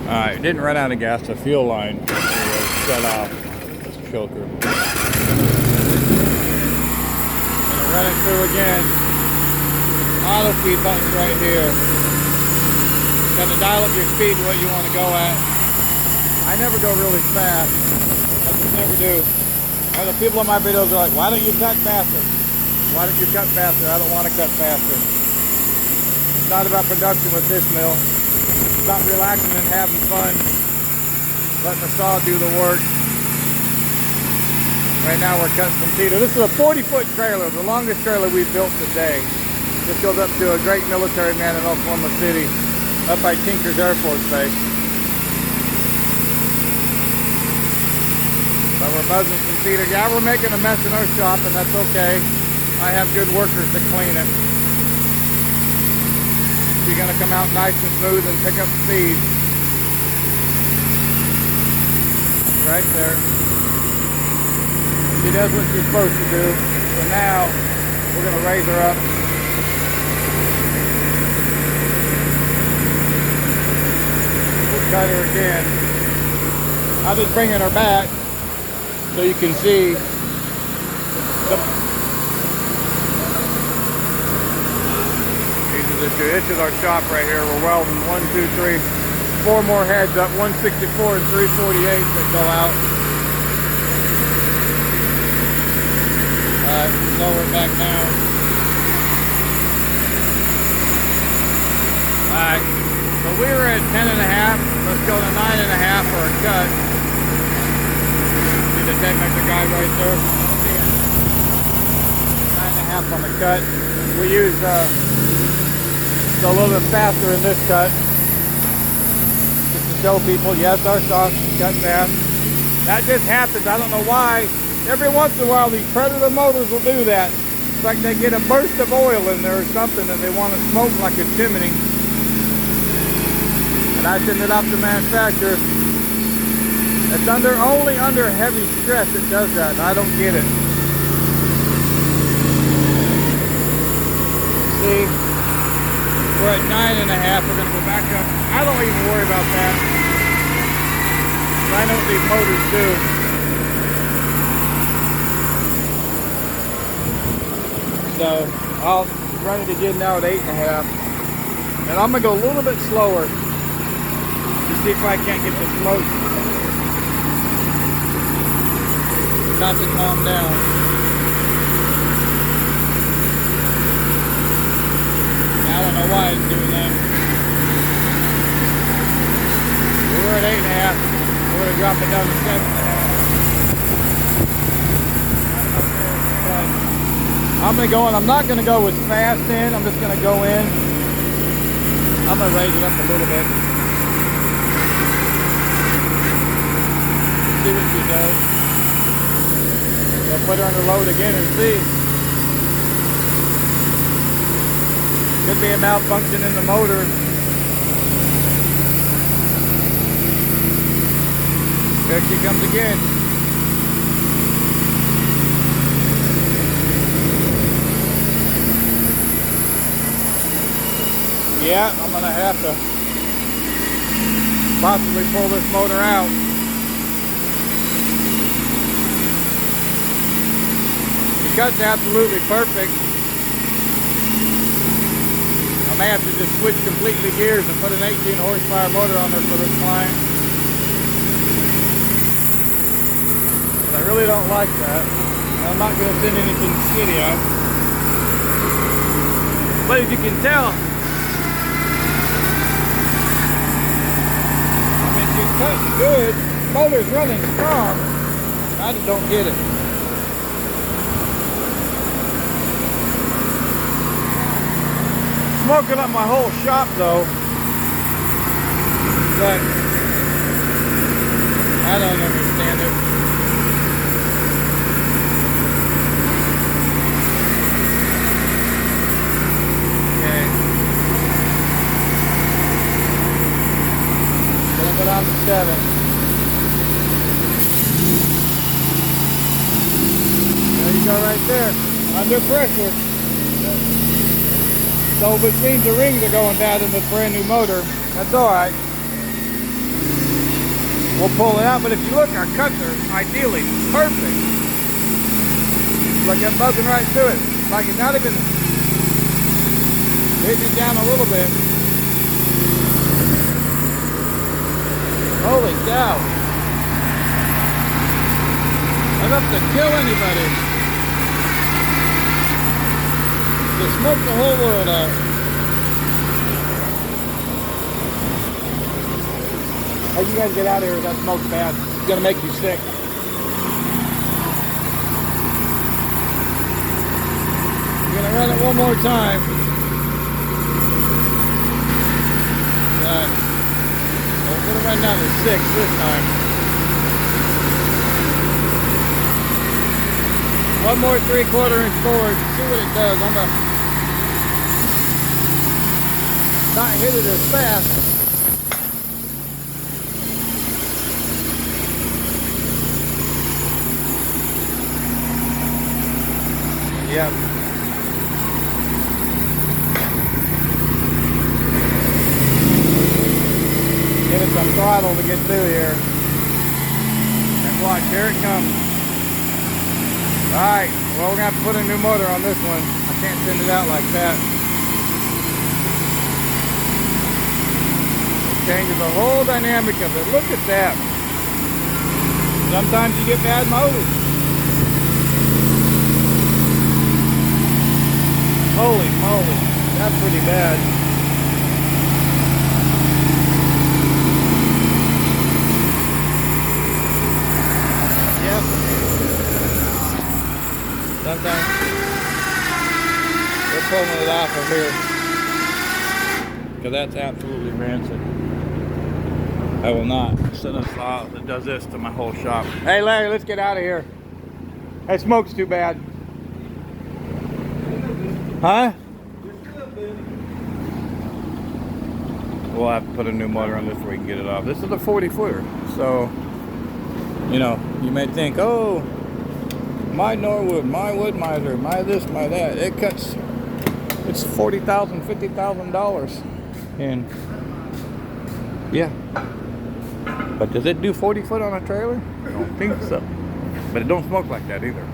Alright, didn't run out of gas. The fuel line was shut off. This choker. Gonna run it through again. Auto speed button's right here. Gonna dial up your speed to what you want to go at. I never go really fast. I just never do. And the people on my videos are like, why don't you cut faster? Why don't you cut faster? I don't want to cut faster. It's not about production with this mill. It's about relaxing and having fun. Letting the saw do the work. Right now we're cutting some cedar. This is a 40-foot trailer, the longest trailer we've built today. This goes up to a great military man in Oklahoma City, up by Tinker's Air Force Base. But we're buzzing some cedar. Yeah, we're making a mess in our shop, and that's okay. I have good workers to clean it. She's gonna come out nice and smooth and pick up speed. Right there. She does what she's supposed to do. So now we're gonna raise her up. We'll cut her again. I'm just bringing her back so you can see this is our shop right here. We're welding 1, 2, 3, 4 more heads up, 164 and 348 that go out. Lower it back down. Alright, so we were at 10.5. Let's go to 9.5 for a cut. See the technical guy right there? 9.5 on the cut. We use a little bit faster in this cut. Just to show people, yes, our saws cut fast. That just happens. I don't know why. Every once in a while, these Predator motors will do that. It's like they get a burst of oil in there or something and they want to smoke like a chimney. And I send it off to manufacturer. It's only under heavy stress it does that, and I don't get it. See? We're at 9.5. We're going to go back up. I don't even worry about that. I know what these motors do. So I'll run it again now at 8.5. And I'm going to go a little bit slower to see if I can't get the smoke not to calm down. I don't know why it's doing that. We're at 8.5. We're going to drop it down to 7.5. I'm going to go in. I'm not going to go as fast in. I'm just going to go in. I'm going to raise it up a little bit. See what she does. We'll put her under load again and see. Could be a malfunction in the motor. There she comes again. Yeah, I'm gonna have to possibly pull this motor out. The cut's absolutely perfect. I may have to just switch completely gears and put an 18 horsepower motor on there for this client. But I really don't like that. I'm not going to send anything skinny out. But as you can tell, I mean, she's cutting good. Motor's running strong. I just don't get it. Smoking up my whole shop though, but I don't understand it. Okay, gonna go down to 7. There you go, right there, under pressure. So which means the rings are going down in this brand new motor. That's alright. we'll pull it out. But if you look, our cuts are ideally perfect. Like I'm buzzing right through it. Like it's not even hitting it down a little bit. Holy cow. Enough to kill anybody. To smoke the whole world out. How you guys get out of here? That smoke's bad. It's gonna make you sick. I'm gonna run it one more time. Alright. We're gonna run down to 6 this time. One more 3/4 inch forward. See what it does. I'm gonna not hit it as fast. Yep. Give it some throttle to get through here. And watch, here it comes. Alright, well we're going to have to put a new motor on this one. I can't send it out like that. It changes the whole dynamic of it. Look at that. Sometimes you get bad motors. Holy moly, that's pretty bad. Yep. Sometimes we're pulling it off of here because that's absolutely rancid. I will not send a saw that does this to my whole shop. Hey Larry, let's get out of here. That smoke's too bad. Huh? We'll have to put a new motor on this so we can get it off. This is a 40-footer, so you know, you may think, oh, my Norwood, my wood miser, my this, my that. It cuts. It's $40,000, $50,000, and yeah. But does it do 40 foot on a trailer? I don't think so. But it don't smoke like that either.